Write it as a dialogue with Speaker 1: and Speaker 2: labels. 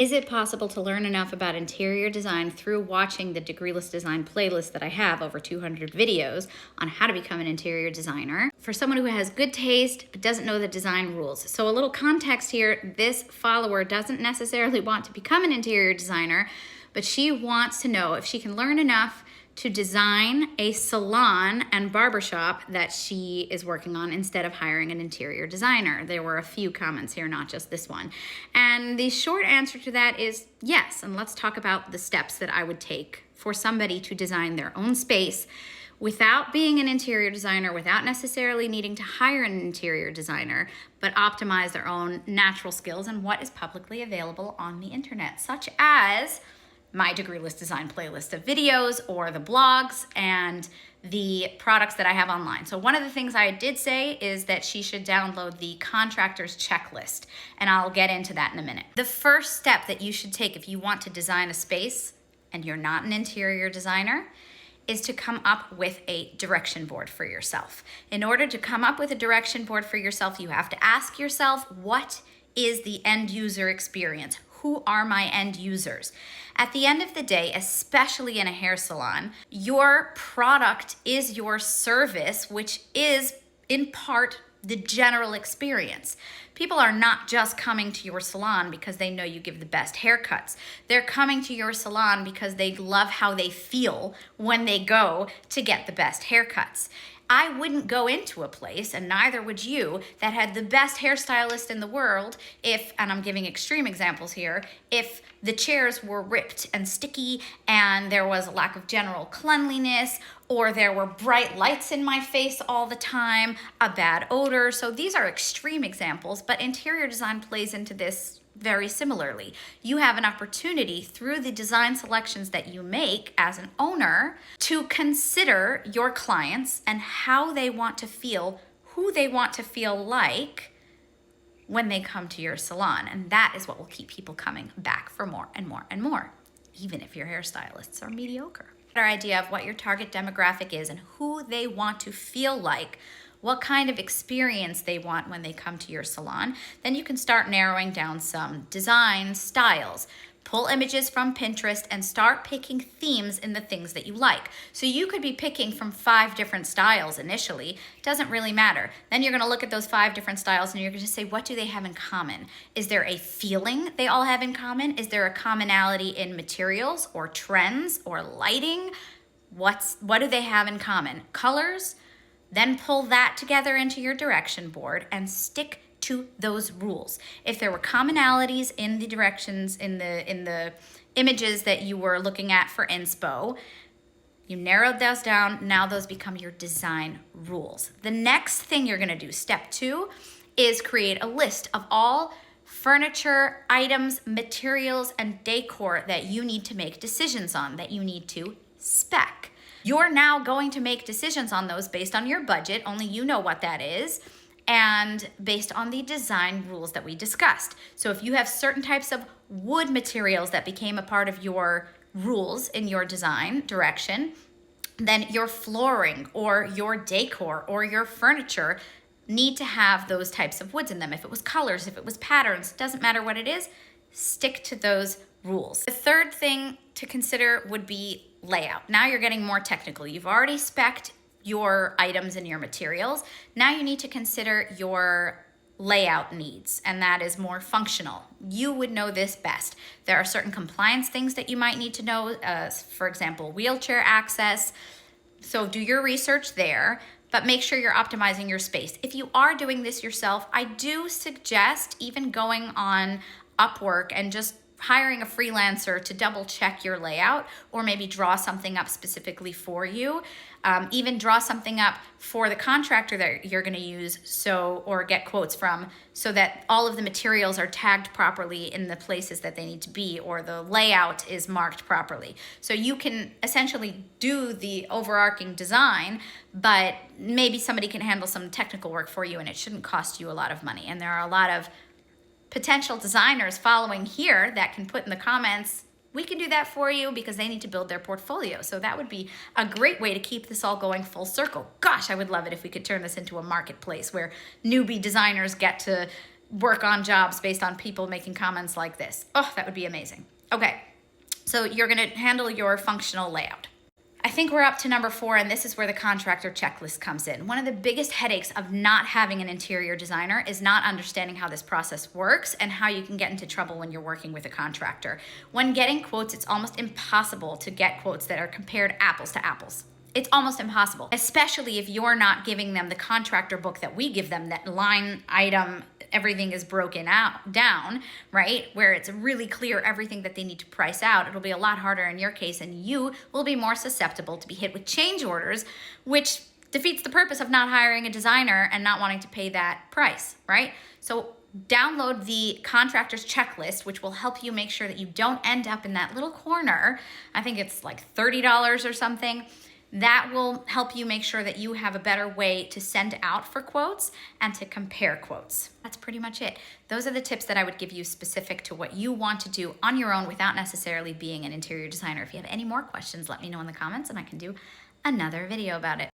Speaker 1: Is it possible to learn enough about interior design through watching the Degreeless Design playlist that I have, over 200 videos on how to become an interior designer, for someone who has good taste but doesn't know the design rules? So a little context here, this follower doesn't necessarily want to become an interior designer, but she wants to know if she can learn enough to design a salon and barbershop that she is working on instead of hiring an interior designer. There were a few comments here, not just this one. And the short answer to that is yes. And let's talk about the steps that I would take for somebody to design their own space without being an interior designer, without necessarily needing to hire an interior designer, but optimize their own natural skills and what is publicly available on the internet, such as my Degreeless Design playlist of videos, or the blogs and the products that I have online. So one of the things I did say is that she should download the contractor's checklist, and I'll get into that in a minute. The first step that you should take if you want to design a space and you're not an interior designer is to come up with a direction board for yourself. In order to come up with a direction board for yourself, you have to ask yourself, what is the end user experience? Who are my end users? At the end of the day, especially in a hair salon, your product is your service, which is in part the general experience. People are not just coming to your salon because they know you give the best haircuts. They're coming to your salon because they love how they feel when they go to get the best haircuts. I wouldn't go into a place, and neither would you, that had the best hairstylist in the world if, and I'm giving extreme examples here, if the chairs were ripped and sticky and there was a lack of general cleanliness, or there were bright lights in my face all the time, a bad odor. So these are extreme examples, but interior design plays into this very similarly. You have an opportunity through the design selections that you make as an owner to consider your clients and how they want to feel, who they want to feel like when they come to your salon. And that is what will keep people coming back for more and more and more, even if your hairstylists are mediocre. Better idea of what your target demographic is and who they want to feel like, what kind of experience they want when they come to your salon, then you can start narrowing down some design styles. Pull images from Pinterest and start picking themes in the things that you like. So you could be picking from 5 different styles initially. Doesn't really matter. Then you're gonna look at those 5 different styles and you're gonna say, what do they have in common? Is there a feeling they all have in common? Is there a commonality in materials or trends or lighting? What do they have in common? Colors? Then pull that together into your direction board and stick to those rules. If there were commonalities in the directions, in the images that you were looking at for inspo, you narrowed those down. Now those become your design rules. The next thing you're gonna do, step 2, is create a list of all furniture, items, materials, and decor that you need to make decisions on, that you need to spec. You're now going to make decisions on those based on your budget, only you know what that is, and based on the design rules that we discussed. So if you have certain types of wood materials that became a part of your rules in your design direction, then your flooring or your decor or your furniture need to have those types of woods in them. If it was colors, if it was patterns, doesn't matter what it is, stick to those rules. The third thing to consider would be layout. Now you're getting more technical. You've already spec'd your items and your materials. Now you need to consider your layout needs, and that is more functional. You would know this best. There are certain compliance things that you might need to know, for example, wheelchair access. So do your research there, but make sure you're optimizing your space. If you are doing this yourself, I do suggest even going on Upwork and just hiring a freelancer to double check your layout, or maybe draw something up specifically for you. Even draw something up for the contractor that you're gonna use, or get quotes from, so that all of the materials are tagged properly in the places that they need to be, or the layout is marked properly. So you can essentially do the overarching design, but maybe somebody can handle some technical work for you and it shouldn't cost you a lot of money. And there are a lot of potential designers following here that can put in the comments, we can do that for you, because they need to build their portfolio. So that would be a great way to keep this all going full circle. Gosh, I would love it if we could turn this into a marketplace where newbie designers get to work on jobs based on people making comments like this. Oh, that would be amazing. Okay, so you're gonna handle your functional layout. I think we're up to number 4, and this is where the contractor checklist comes in. One of the biggest headaches of not having an interior designer is not understanding how this process works and how you can get into trouble when you're working with a contractor. When getting quotes, it's almost impossible to get quotes that are compared apples to apples. It's almost impossible, especially if you're not giving them the contractor book that we give them, that line item, everything is broken down, right? Where it's really clear everything that they need to price out. It'll be a lot harder in your case, and you will be more susceptible to be hit with change orders, which defeats the purpose of not hiring a designer and not wanting to pay that price, right? So download the contractor's checklist, which will help you make sure that you don't end up in that little corner. I think it's like $30 or something. That will help you make sure that you have a better way to send out for quotes and to compare quotes. That's pretty much it. Those are the tips that I would give you specific to what you want to do on your own without necessarily being an interior designer. If you have any more questions, let me know in the comments and I can do another video about it.